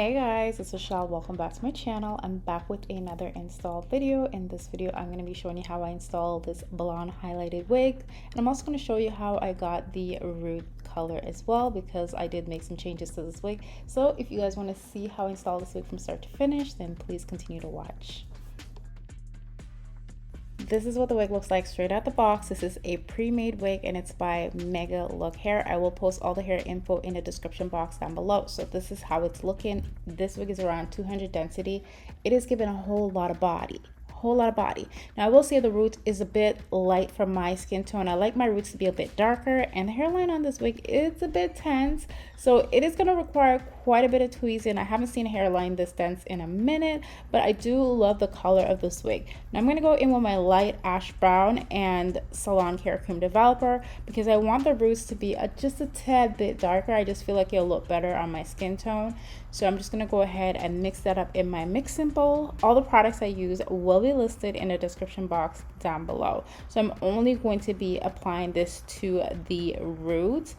Hey guys, it's Rochelle. Welcome back to my channel. I'm back with another install video. In this video, I'm going to be showing you how I install this blonde highlighted wig. And I'm also going to show you how I got the root color as well, because I did make some changes to this wig. So if you guys want to see how I install this wig from start to finish, then please continue to watch. This is what the wig looks like straight out the box. This is a pre-made wig and it's by Megalook hair. I will post all the hair info in the description box down below. So this is how it's looking. This wig is around 200 density. It is given a whole lot of body. Now I will say the root is a bit light for my skin tone. I like my roots to be a bit darker, and the hairline on this wig is a bit tense, so it is going to require quite a bit of tweezing. I haven't seen a hairline this dense in a minute, but I do love the color of this wig. Now I'm going to go in with my light ash brown and Salon Care Cream Developer because I want the roots to be just a tad bit darker. I just feel like it'll look better on my skin tone. So I'm just going to go ahead and mix that up in my mixing bowl. All the products I use will be listed in the description box down below. So I'm only going to be applying this to the roots.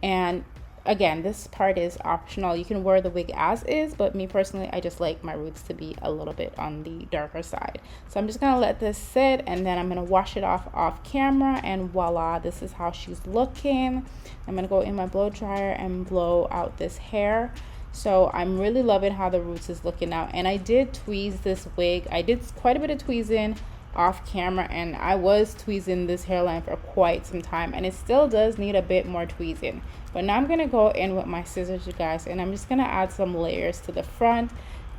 And again, this part is optional. You can wear the wig as is, but me personally, I just like my roots to be a little bit on the darker side. So I'm just going to let this sit, and then I'm going to wash it off camera, and voila, this is how she's looking. I'm going to go in my blow dryer and blow out this hair. So I'm really loving how the roots is looking now. And I did tweeze this wig. I did quite a bit of tweezing off camera, and I was tweezing this hairline for quite some time, and it still does need a bit more tweezing. But now I'm going to go in with my scissors, you guys, and I'm just going to add some layers to the front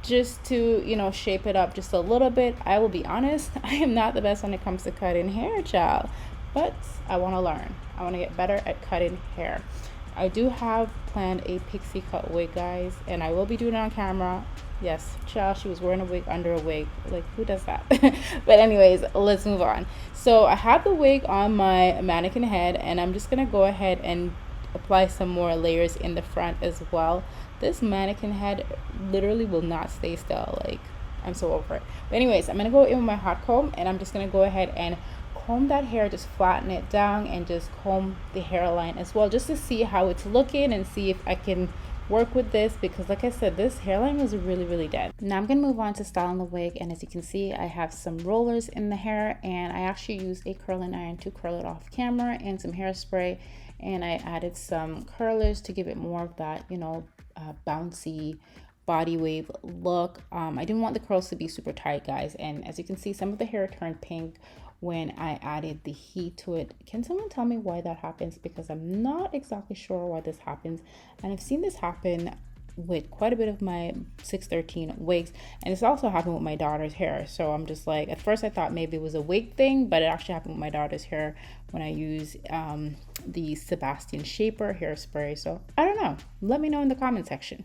just to, you know, shape it up just a little bit. I will be honest, I am not the best when it comes to cutting hair, child, but I want to learn. I want to get better at cutting hair. I do have planned a pixie cut wig, guys, and I will be doing it on camera. Yes, child, she was wearing a wig under a wig. Like, who does that? But anyways, let's move on. So I have the wig on my mannequin head, and I'm just gonna go ahead and apply some more layers in the front as well. This mannequin head literally will not stay still. Like, I'm so over it. But anyways, I'm gonna go in with my hot comb, and I'm just gonna go ahead and comb that hair, just flatten it down, and just comb the hairline as well, just to see how it's looking and see if I can work with this, because like I said, this hairline is really dead. Now I'm gonna move on to styling the wig, and as you can see, I have some rollers in the hair, and I actually used a curling iron to curl it off camera and some hairspray, and I added some curlers to give it more of that, you know, bouncy body wave look. I didn't want the curls to be super tight, guys, and as you can see, some of the hair turned pink when I added the heat to it. Can someone tell me why that happens? Because I'm not exactly sure why this happens, and I've seen this happen with quite a bit of my 613 wigs, and it's also happened with my daughter's hair. So I'm just like, at first I thought maybe it was a wig thing, but it actually happened with my daughter's hair when I use the Sebastian Shaper hairspray. So I don't know, let me know in the comment section.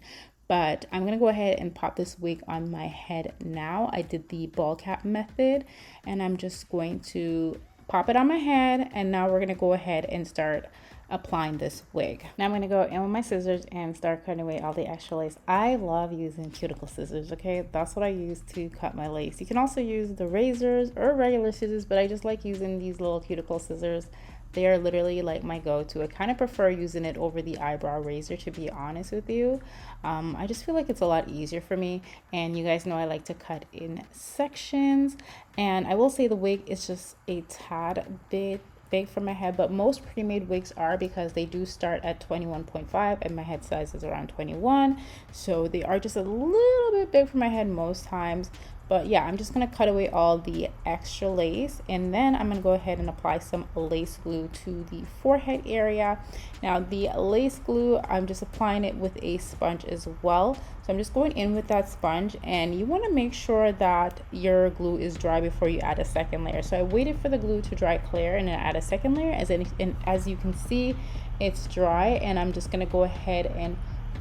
But I'm going to go ahead and pop this wig on my head now. I did the ball cap method, and I'm just going to pop it on my head, and now we're going to go ahead and start applying this wig. Now I'm going to go in with my scissors and start cutting away all the extra lace. I love using cuticle scissors, okay? That's what I use to cut my lace. You can also use the razors or regular scissors, but I just like using these little cuticle scissors. They are literally like my go-to. I kind of prefer using it over the eyebrow razor, to be honest with you. I just feel like it's a lot easier for me, and you guys know I like to cut in sections. And I will say the wig is just a tad bit big for my head, but most pre-made wigs are, because they do start at 21.5 and my head size is around 21, so they are just a little bit big for my head most times. But yeah, I'm just going to cut away all the extra lace, and then I'm going to go ahead and apply some lace glue to the forehead area. Now the lace glue, I'm just applying it with a sponge as well. So I'm just going in with that sponge, and you want to make sure that your glue is dry before you add a second layer. So I waited for the glue to dry clear and then add a second layer. As you can see, it's dry, and I'm just going to go ahead and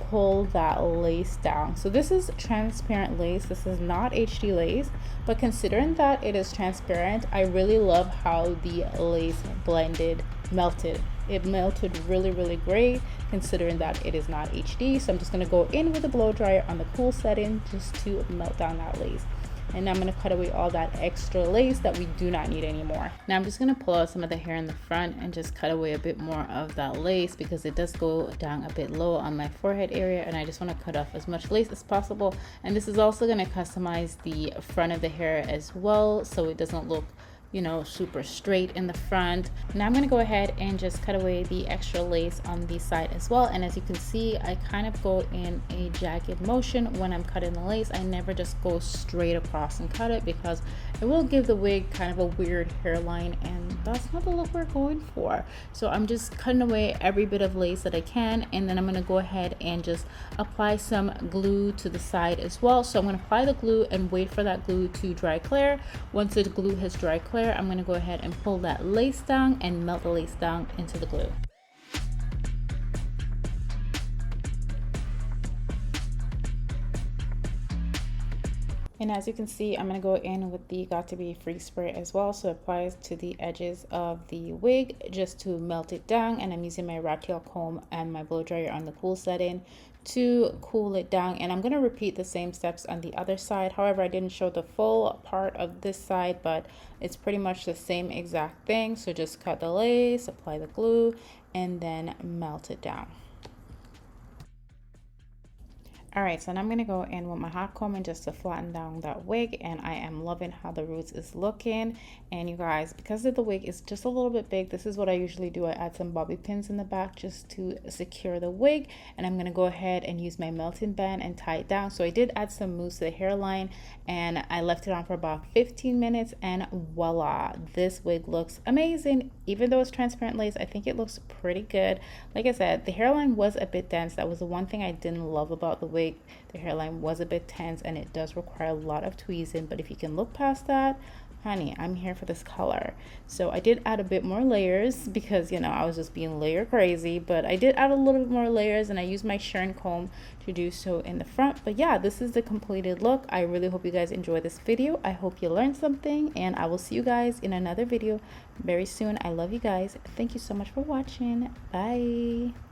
pull that lace down. So this is transparent lace. This is not HD lace, but considering that it is transparent, I really love how the lace melted. It melted really great, considering that it is not HD. So I'm just going to go in with a blow dryer on the cool setting just to melt down that lace. and I'm going to cut away all that extra lace that we do not need anymore. Now I'm just going to pull out some of the hair in the front and just cut away a bit more of that lace because it does go down a bit low on my forehead area, and I just want to cut off as much lace as possible. And this is also going to customize the front of the hair as well, so it doesn't look, you know, super straight in the front. Now I'm going to go ahead and just cut away the extra lace on the side as well. And as you can see, I kind of go in a jagged motion when I'm cutting the lace. I never just go straight across and cut it because it will give the wig kind of a weird hairline, and that's not the look we're going for. So I'm just cutting away every bit of lace that I can, and then I'm going to go ahead and just apply some glue to the side as well. So I'm going to apply the glue and wait for that glue to dry clear. Once the glue has dry clear, I'm going to go ahead and pull that lace down and melt the lace down into the glue. And as you can see, I'm going to go in with the Got To Be Free Spray as well. So it applies to the edges of the wig just to melt it down. And I'm using my rat tail comb and my blow dryer on the cool setting to cool it down. And I'm going to repeat the same steps on the other side. However, I didn't show the full part of this side, but it's pretty much the same exact thing. So just cut the lace, apply the glue, and then melt it down. All right, so now I'm gonna go in with my hot comb and just to flatten down that wig, and I am loving how the roots is looking. And you guys, because the wig is just a little bit big, this is what I usually do. I add some bobby pins in the back just to secure the wig, and I'm gonna go ahead and use my melting band and tie it down. So I did add some mousse to the hairline, and I left it on for about 15 minutes, and voila, this wig looks amazing. Even though it's transparent lace, I think it looks pretty good. Like I said, the hairline was a bit dense. That was the one thing I didn't love about the wig. The hairline was a bit tense and it does require a lot of tweezing, but if you can look past that, honey, I'm here for this color. So I did add a bit more layers because, you know, I was just being layer crazy, but I did add a little bit more layers, and I used my Sharon comb to do so in the front. But yeah, this is the completed look. I really hope you guys enjoyed this video. I hope you learned something, and I will see you guys in another video very soon. I love you guys. Thank you so much for watching. Bye.